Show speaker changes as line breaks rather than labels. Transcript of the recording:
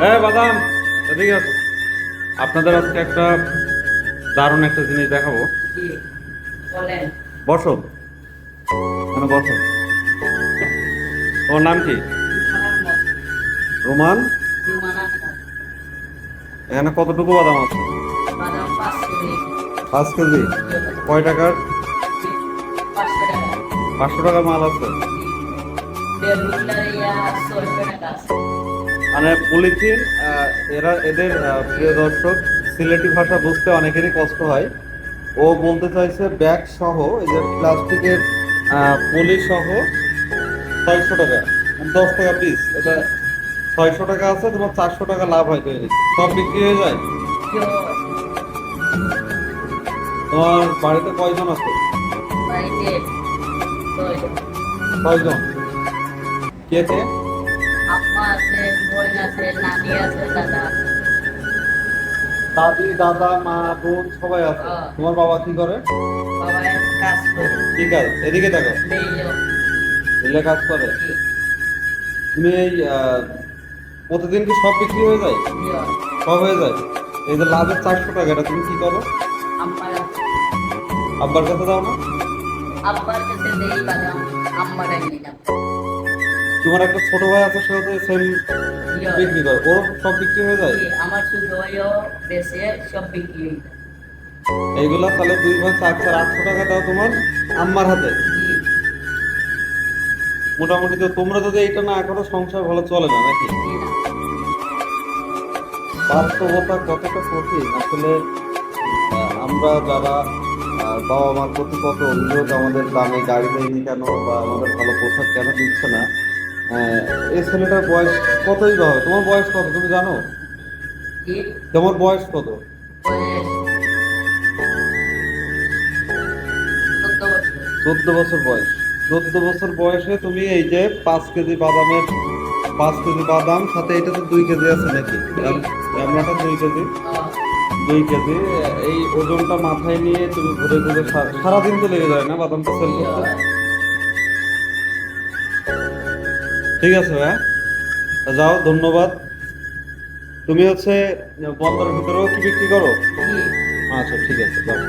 বাদাম, এদিকে আসো। আপনাদের আজকে একটা দারুণ একটা জিনিস দেখাবো।
জি, বলেন।
বসো, মানে বসো। তোমার নাম কি?
রুমান আহমদ।
রোমান।
রুমান আহমদ।
এখানে কতটুকু বাদাম আছে?
বাদাম 5 কেজি।
5 কেজি। কয় টাকার?
500 টাকা।
500 টাকার মাল আছে।
জি, 1.5 লিটার 600 টাকা আছে।
মানে পলিথিন। এদের প্রিয় দর্শক, সিলেটি ভাষা বুঝতে অনেকেরই কষ্ট হয়। ও বলতে চাইছে ব্যাগ সহ, এই যে প্লাস্টিকের পলি সহ 600 টাকা, 10 টাকা পিস। এটা 600 টাকা আছে, তোমার 400 টাকা লাভ হয় তৈরি, সব বিক্রি হয়ে যায়।
কেউ
তোমার বাড়িতে কয়জন আছে?
বাড়িতে 6 জন।
6 জন। কে কে?
আম্মা আছে, বোন আছে, নানি আছে, দাদা আছে।
দাদি, দাদা, মা, বোন সবাই আছে।
হ্যাঁ।
তোমার বাবা কি করে?
বাবা কাজ করে।
ঠিক আছে, এদিকে দেখো।
মেয়েও।
মিলে কাজ করে।
জি,
তুমি এই প্রতিদিন কি সব বিক্রি হয়ে যায়?
জি,
সব হয়ে যায়। এই যে লাভের 400 টাকা, এটা তুমি কি করো?
আম্মার আছে।
আব্বার কাছে দাও না?
আব্বার কাছে দেই বাদাম, আম্মারাই নিলাম।
তোমার একটা ছোট ভাই আছে, সেও তো সেম
জি,
বিক্রি করে, ওর সব বিক্রি হয়ে যায়।
জি, আমার শুধু ওইও বেশি সব বিক্রি হয়ে যায়।
এইগুলা তাহলে 2 ভাগ 4, 800 টাকা দাও তোমার আম্মার হাতে।
জি,
মোটামুটি তো তোমরা যদি এইটা না করো, সংসার ভালো চলে না নাকি?
জি না।
বাস্তবতা কতটা কঠিন আসলে। আমরা যারা বাবা মার প্রতি কত অভিযোগ, আমাদের দামে গাড়ি দেয়নি কেন, বা আমাদের ভালো পোশাক কেন দিচ্ছে না। আহ, এই ছেলেটার বয়স কতই বা হবে? তোমার বয়স কত তুমি জানো?
জি,
তোমার বয়স কত?
বয়স 14 বছর।
14 বছর বয়স। 14 বছর বয়সে তুমি এই যে 5 কেজি বাদামের, 5 কেজি বাদাম সাথে এটা তো 2 কেজি আছে নাকি? রান্নাটা 2 কেজি।
আহ,
2 কেজি। এই ওজনটা মাথায় নিয়ে তুমি ঘুরে ঘুরে সারাদিন তো লেগে যায় না বাদামটা সেল
জি,
করতে? ঠিক আছে ভাইয়া, যাও, ধন্যবাদ। তুমি হচ্ছে বন্দরের ভিতরেও কি বিক্রি করো?
জি।
আচ্ছা, ঠিক আছে, যাও।